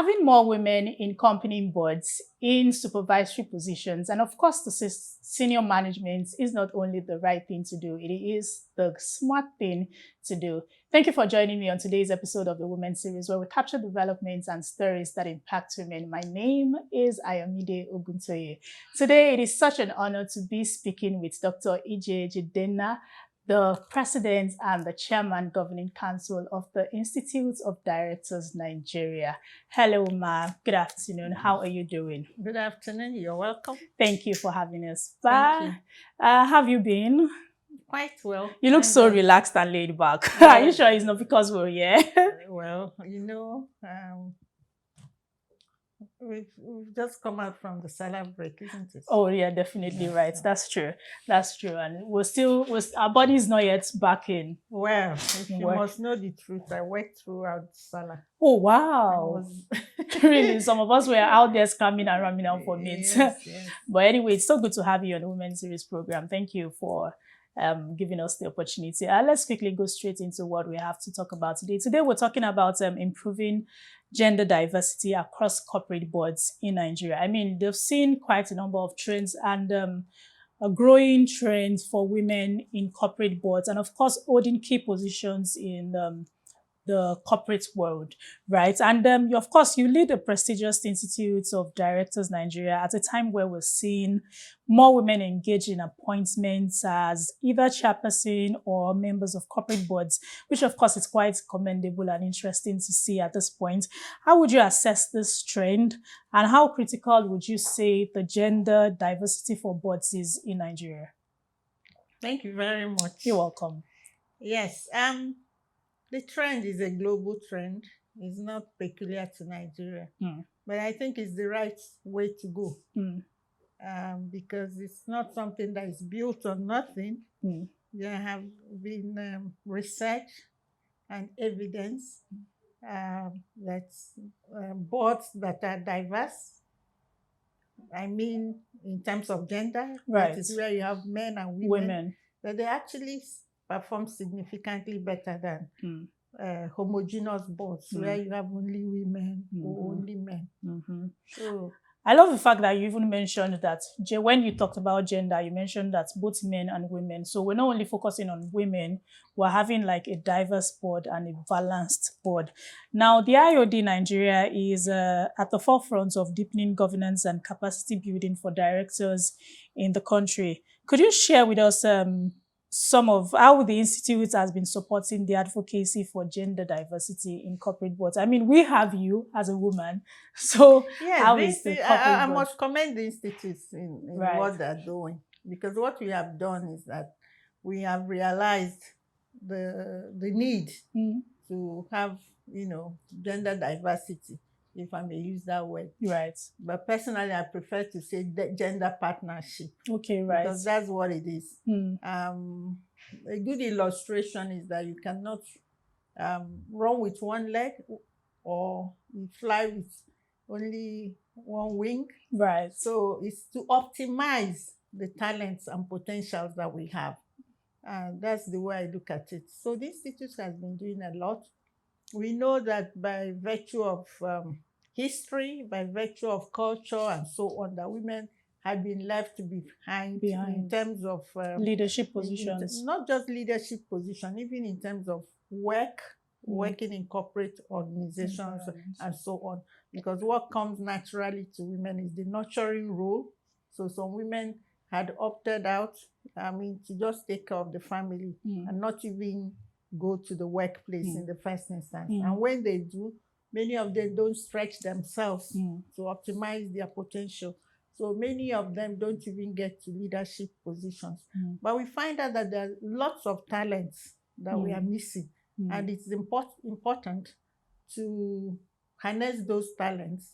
having more women in company boards, in supervisory positions, and of course the senior management is not only the right thing to do, it is the smart thing to do. Thank you for joining me on today's episode of the Women Series, where we capture developments and stories that impact women. My name is Ayomide Oguntoye. Today, it is such an honor to be speaking with Dr. Ije Jidenma, the President and the Chairman Governing Council of the Institute of Directors Nigeria. Hello, Ma. Good afternoon. How are you doing? Good afternoon. You're welcome. Thank you for having us. Thank you. Have you been? Quite well. You look so relaxed and laid back. Are you sure it's not because we're here? Well, we've just come out from the salad break, isn't it? Oh, yeah, definitely right. That's true. That's true. And our body is not yet back in. Well, if you must know the truth, I worked throughout salad. Oh, wow. Really, some of us were out there scamming and ramming out for meat. Yes. But anyway, it's so good to have you on the Women's Series program. Thank you for giving us the opportunity. Let's quickly go straight into what we have to talk about today. Today, we're talking about improving gender diversity across corporate boards in Nigeria. I mean, they've seen quite a number of trends and a growing trend for women in corporate boards and, of course, holding key positions in the corporate world, right? And of course, you lead the prestigious Institute of Directors Nigeria at a time where we're seeing more women engaged in appointments as either chairperson or members of corporate boards, which of course is quite commendable and interesting to see at this point. How would you assess this trend, and how critical would you say the gender diversity for boards is in Nigeria? Thank you very much. You're welcome. Yes. The trend is a global trend. It's not peculiar to Nigeria. But I think it's the right way to go. Because it's not something that is built on nothing. There have been research and evidence that boards that are diverse, I mean, in terms of gender, right, that is where you have men and women. That they actually perform significantly better than homogeneous boards where you have only women or only men. So I love the fact that you even mentioned that when you talked about gender, you mentioned that both men and women. So we're not only focusing on women, we're having like a diverse board and a balanced board. Now, the IOD Nigeria is at the forefront of deepening governance and capacity building for directors in the country. Could you share with us some of how the Institute has been supporting the advocacy for gender diversity in corporate boards? I mean, we have you as a woman, so yes, how is the corporate I board? must commend the Institute in right, what they're doing, because what we have done is that we have realized the need to have, gender diversity, if I may use that word. Right. But personally, I prefer to say gender partnership. Okay, right. Because that's what it is. A good illustration is that you cannot run with one leg or you fly with only one wing. Right. So it's to optimize the talents and potentials that we have. And that's the way I look at it. So the Institute has been doing a lot. We know that by virtue of history, by virtue of culture and so on, that women had been left behind. In terms of leadership positions. Not just leadership position, even in terms of working in corporate organizations and so on. Because what comes naturally to women is the nurturing role. So some women had opted out, to just take care of the family and not even go to the workplace in the first instance. And when they do, many of them don't stretch themselves to optimize their potential. So many of them don't even get to leadership positions. But we find out that there are lots of talents that we are missing. And it's important to harness those talents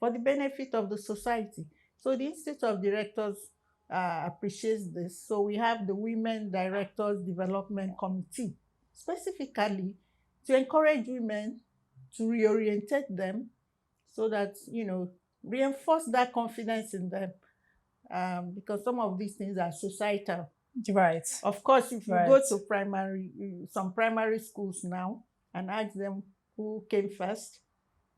for the benefit of the society. So the Institute of Directors appreciates this. So we have the Women Directors Development Committee, specifically to encourage women, to reorientate them so that, reinforce that confidence in them. Because some of these things are societal. Right. Of course, if you go to some primary schools now and ask them who came first,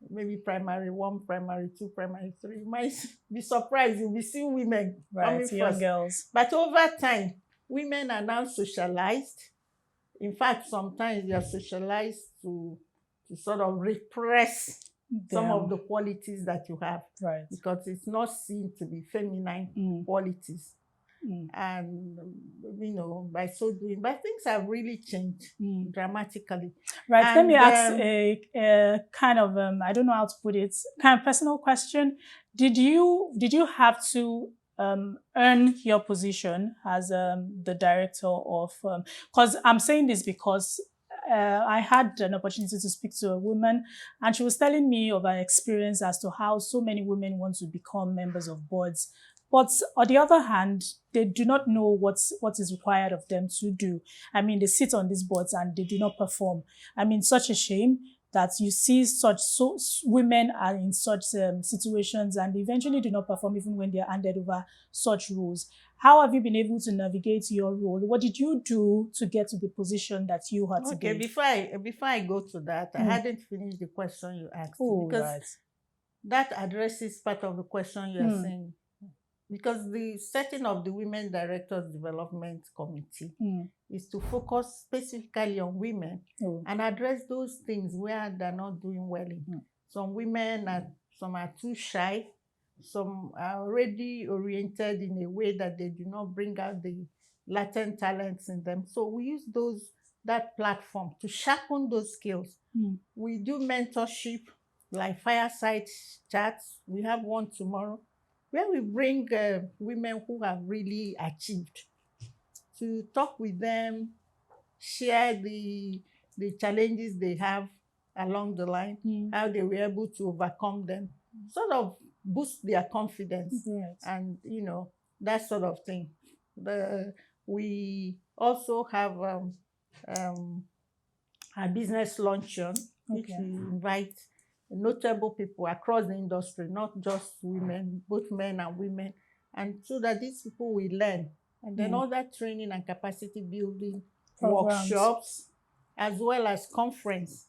maybe primary 1, primary 2, primary 3, you might be surprised. You'll be seeing women coming young first. girls. But over time, women are now socialized. In fact, sometimes they are socialized to sort of repress some of the qualities that you have, right? Because it's not seen to be feminine qualities. And by so doing, but things have really changed dramatically. Right. And, let me ask a kind of I don't know how to put it, kind of personal question. Did you have to earn your position as the director of? Because I'm saying this because I had an opportunity to speak to a woman, and she was telling me of her experience as to how so many women want to become members of boards. But on the other hand, they do not know what is required of them to do. I mean, they sit on these boards and they do not perform. I mean, such a shame that you see women are in such situations and they eventually do not perform even when they are handed over such roles. How have you been able to navigate your role? What did you do to get to the position that you had today? Okay, before I go to that, I hadn't finished the question you asked, because that addresses part of the question you are saying. Because the setting of the Women Directors Development Committee is to focus specifically on women and address those things where they're not doing well in. Some women some are too shy, some are already oriented in a way that they do not bring out the latent talents in them. So we use that platform to sharpen those skills. We do mentorship, like fireside chats. We have one tomorrow, where we bring women who have really achieved to talk with them, share the challenges they have along the line, how they were able to overcome them, sort of boost their confidence, and that sort of thing. We also have a business luncheon, which we invite notable people across the industry, not just women, both men and women, and so that these people will learn. And then other training and capacity building programs, workshops, as well as conference.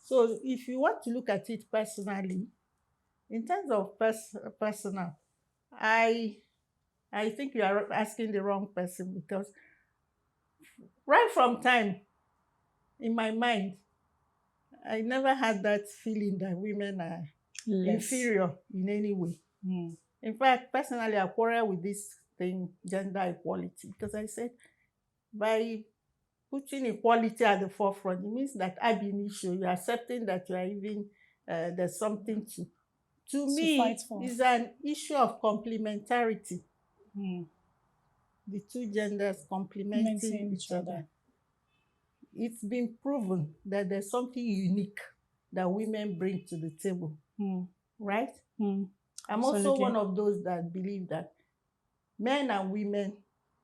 So if you want to look at it personally, in terms of personal, I think you are asking the wrong person, because right from time, in my mind, I never had that feeling that women are inferior in any way. In fact, personally, I quarrel with this thing, gender equality, because I said, by putting equality at the forefront, it means that ab initio, you're accepting that you are even, there's something to me, is an issue of complementarity. The two genders complementing each other. It's been proven that there's something unique that women bring to the table, right? I'm also one of those that believe that men and women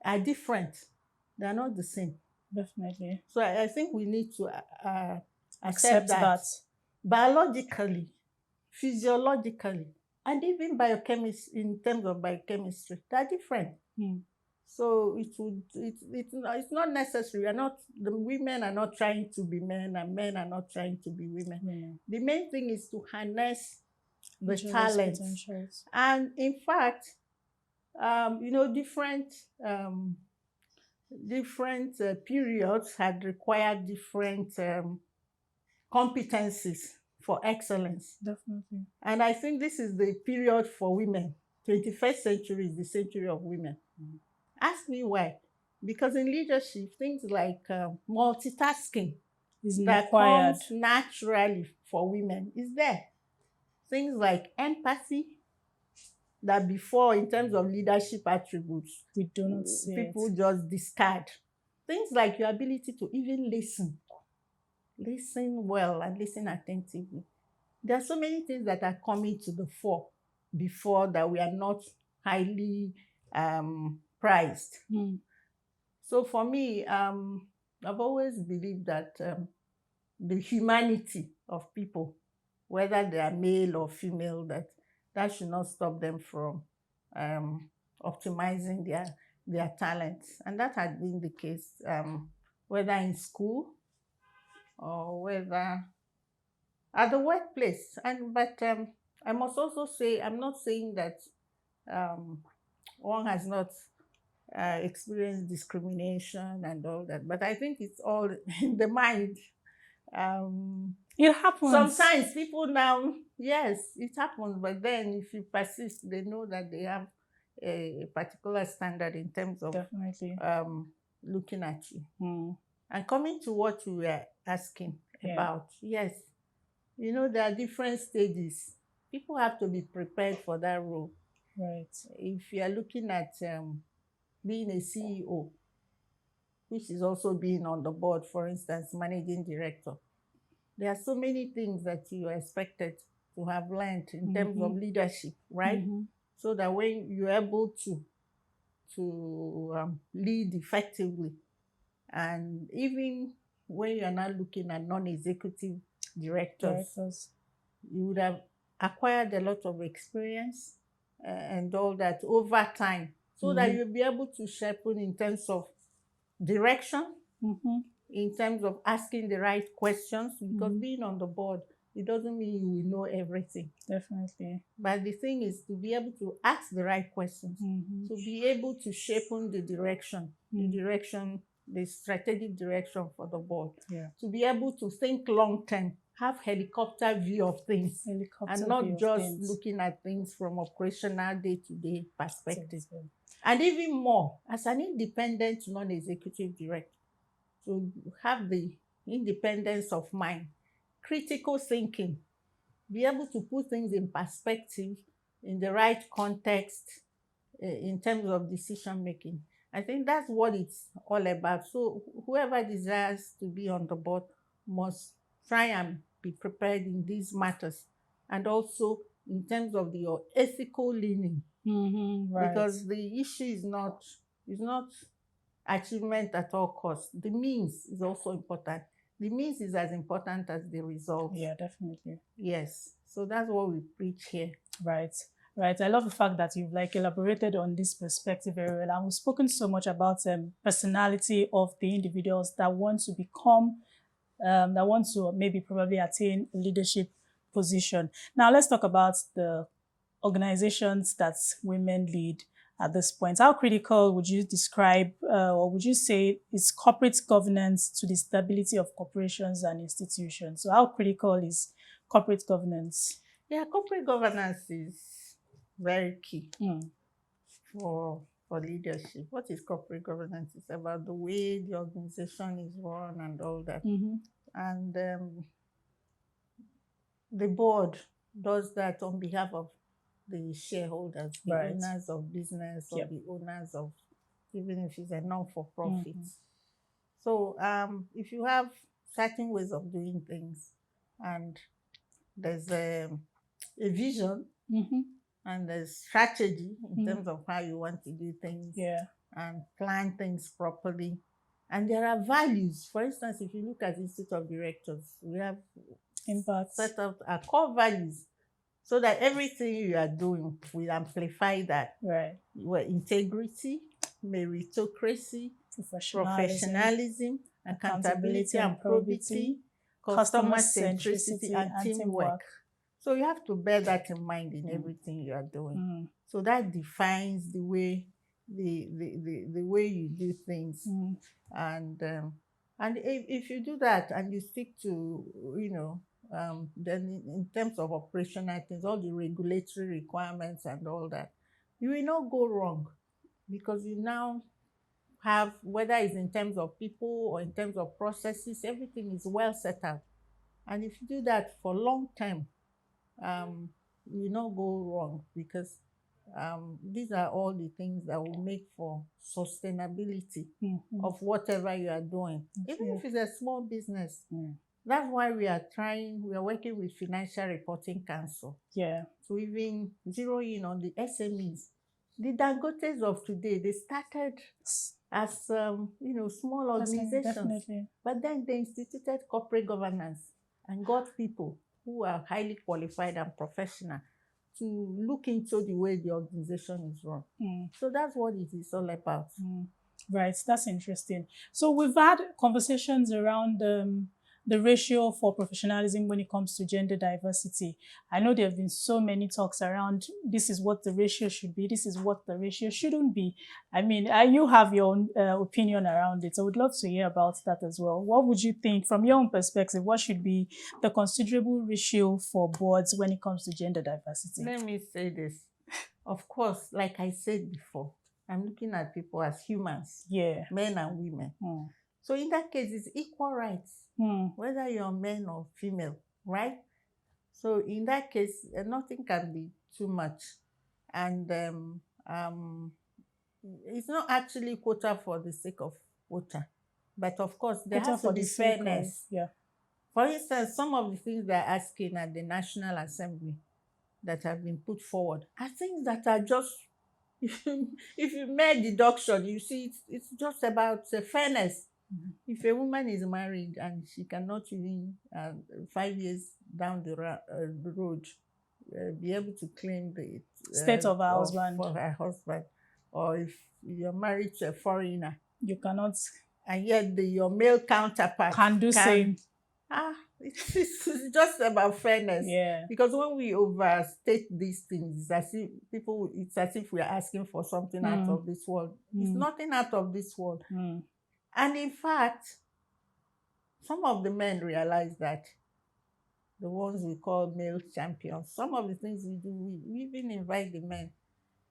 are different. They're not the same. Definitely. So I think we need to accept that. Biologically, physiologically, and even biochemistry, in terms of biochemistry, they're different. So it's not necessary. The women are not trying to be men, and men are not trying to be women. The main thing is to harness the talents. And in fact, different periods had required different competencies for excellence. Definitely. And I think this is the period for women. 21st century is the century of women. Ask me why. Because in leadership, things like multitasking is that comes naturally for women is there. Things like empathy, that before, in terms of leadership attributes, we do not see people just discard. Things like your ability to even listen well and listen attentively. There are so many things that are coming to the fore before that we are not highly prized. So for me, I've always believed that the humanity of people, whether they are male or female, that should not stop them from optimizing their talents. And that had been the case, whether in school or whether at the workplace. But I must also say, I'm not saying that one has not experienced discrimination and all that, but I think it's all in the mind. It happens. Sometimes people now, yes, it happens, but then if you persist, they know that they have a particular standard in terms of Definitely. looking at you. And coming to what we were asking about, yes, you know, there are different stages. People have to be prepared for that role. Right. If you are looking at being a CEO, which is also being on the board, for instance, managing director, there are so many things that you are expected to have learned in terms of leadership, right? So that when you're able to lead effectively, and even when you're not looking at non-executive directors, you would have acquired a lot of experience and all that over time, so that you'll be able to sharpen in terms of direction, in terms of asking the right questions, because being on the board, it doesn't mean you will know everything. Definitely. But the thing is to be able to ask the right questions, to be able to sharpen the direction, the strategic direction for the board, to be able to think long term, have helicopter view of things, and not just looking at things from operational day-to-day perspective. And even more, as an independent non-executive director, to have the independence of mind, critical thinking, be able to put things in perspective in the right context in terms of decision making. I think that's what it's all about. So whoever desires to be on the board must try and be prepared in these matters, and also in terms of your ethical leaning, right. because the issue is not achievement at all costs. The means is also important. The means is as important as the result. Yeah, definitely. Yes. So that's what we preach here. Right. Right. I love the fact that you've elaborated on this perspective very well. And we've spoken so much about personality of the individuals that want to become, that want to maybe probably attain a leadership position. Now let's talk about the organizations that women lead at this point. How critical would you describe or would you say is corporate governance to the stability of corporations and institutions? So how critical is corporate governance? Yeah, corporate governance is very key for leadership. What is corporate governance? It's about the way the organization is run and all that. And the board does that on behalf of the shareholders, the owners of business, or the owners of, even if it's a non-for-profit. So if you have certain ways of doing things, and there's a vision, and there's strategy in terms of how you want to do things, and plan things properly, and there are values. For instance, if you look at the Institute of Directors, we have set up our core values, so that everything you are doing will amplify that. Well, integrity, meritocracy, professionalism, accountability and probity, customer centricity, and teamwork. So you have to bear that in mind in everything you are doing. So that defines the way the way you do things. And if you do that and you stick to, then in terms of operational things, all the regulatory requirements and all that, you will not go wrong, because you now have, whether it's in terms of people or in terms of processes, everything is well set out. And if you do that for long term, you will not go wrong, because these are all the things that will make for sustainability of whatever you are doing, even if it's a small business. That's why we are working with Financial Reporting Council to even zero in on the SMEs. The Dangotes of today, they started as small organizations, but then they instituted corporate governance and got people who are highly qualified and professional to look into the way the organization is run. So that's what it is all about. Right, that's interesting. So we've had conversations around the ratio for professionalism when it comes to gender diversity. I know there have been so many talks around this is what the ratio should be, this is what the ratio shouldn't be. I mean, you have your own opinion around it. I would love to hear about that as well. What would you think, from your own perspective, what should be the considerable ratio for boards when it comes to gender diversity? Let me say this. Of course, like I said before, I'm looking at people as humans, men and women. So in that case, it's equal rights, whether you're man or female, right? So in that case, nothing can be too much. And it's not actually quota for the sake of quota. But of course, there has to be fairness. For instance, some of the things they're asking at the National Assembly that have been put forward are things that are just, if you make deduction, you see it's just about fairness. If a woman is married and she cannot even 5 years down the road be able to claim the state of her husband, for her husband, or if you're married to a foreigner, you cannot, and yet your male counterpart can do same. It's just about fairness. Because when we overstate these things, it's as if we are asking for something out of this world. It's nothing out of this world. And in fact, some of the men realize that, the ones we call male champions, some of the things we do, we even invite the men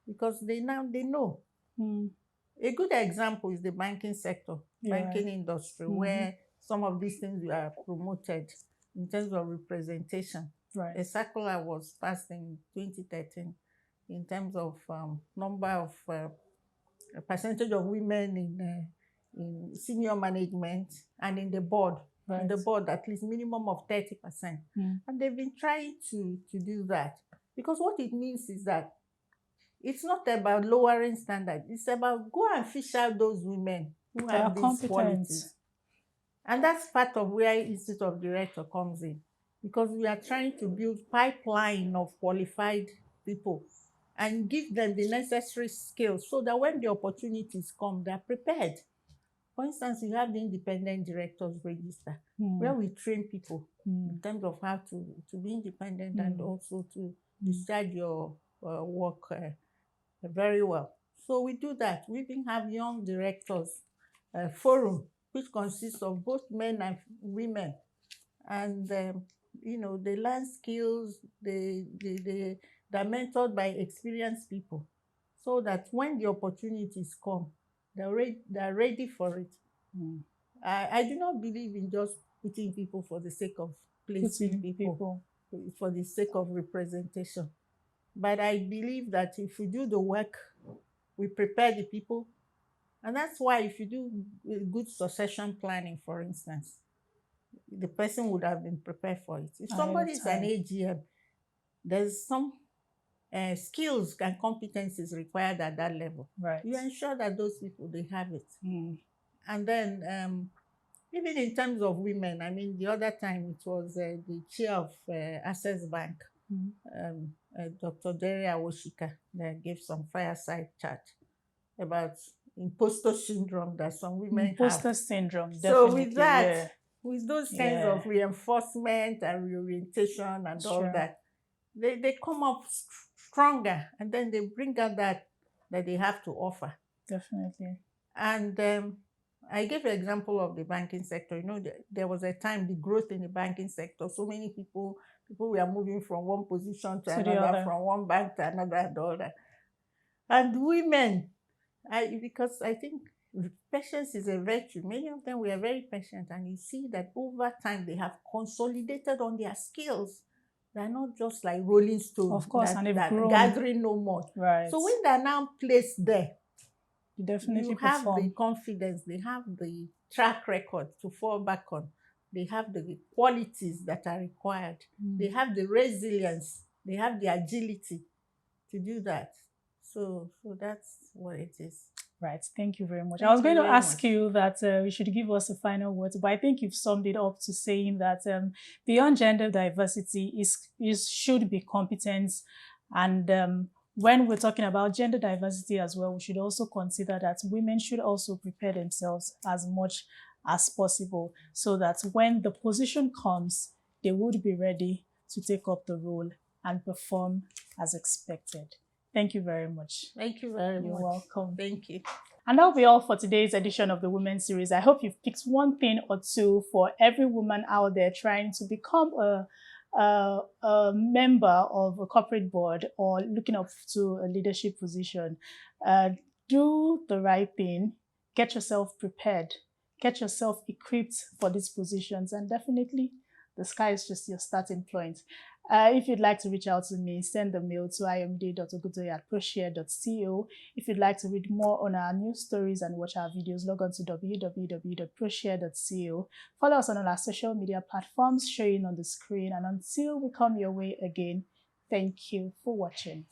because they know. A good example is the banking sector, banking industry, where some of these things were promoted in terms of representation. A circular was passed in 2013 in terms of number of a percentage of women in senior management and in the board. In the board, at least minimum of 30%. And they've been trying to do that. Because what it means is that it's not about lowering standards. It's about go and fish out those women who have these qualities. And that's part of where Institute of Director comes in. Because we are trying to build pipeline of qualified people and give them the necessary skills so that when the opportunities come, they're prepared. For instance, we have the Independent Directors Register, where we train people in terms of how to be independent and also to discharge your work very well. So we do that. We even have Young Directors Forum, which consists of both men and women. And, they learn skills, they're mentored by experienced people, so that when the opportunities come, they're ready for it. I do not believe in just putting people for the sake of placing people, for the sake of representation. But I believe that if we do the work, we prepare the people. And that's why if you do good succession planning, for instance, the person would have been prepared for it. If somebody is an AGM, there's some skills and competencies required at that level. You ensure that those people, they have it. And then even in terms of women, I mean, the other time it was the chair of Access Bank, Dr. Deria Woshika, that gave some fireside chat about imposter syndrome that some women have. Imposter syndrome, definitely. So with that, with those kinds of reinforcement and reorientation and all that, they come up stronger, and then they bring out that they have to offer. Definitely. And I gave an example of the banking sector. There was a time, the growth in the banking sector, so many people were moving from one position to another, from one bank to another and all that. And women, because I think patience is a virtue. Many of them were very patient, and you see that over time they have consolidated on their skills. They're not just like rolling stones. Of course, and they've grown. Gathering no more. So when they're now placed there, you have the confidence, they have the track record to fall back on. They have the qualities that are required. They have the resilience. They have the agility to do that. So that's what it is. Right. Thank you very much. I was going to ask you that you should give us a final word, but I think you've summed it up to saying that beyond gender diversity should be competence. And when we're talking about gender diversity as well, we should also consider that women should also prepare themselves as much as possible, so that when the position comes, they would be ready to take up the role and perform as expected. Thank you very much. Thank you very much. You're welcome. Thank you. And that'll be all for today's edition of the Women Series. I hope you've picked one thing or two for every woman out there trying to become a member of a corporate board or looking up to a leadership position. Do the right thing. Get yourself prepared. Get yourself equipped for these positions. And definitely, the sky is just your starting point. If you'd like to reach out to me, send a mail to ayomide.oguntoye@proshare.co. If you'd like to read more on our news stories and watch our videos, log on to www.proshare.co. Follow us on all our social media platforms showing on the screen. And until we come your way again, thank you for watching.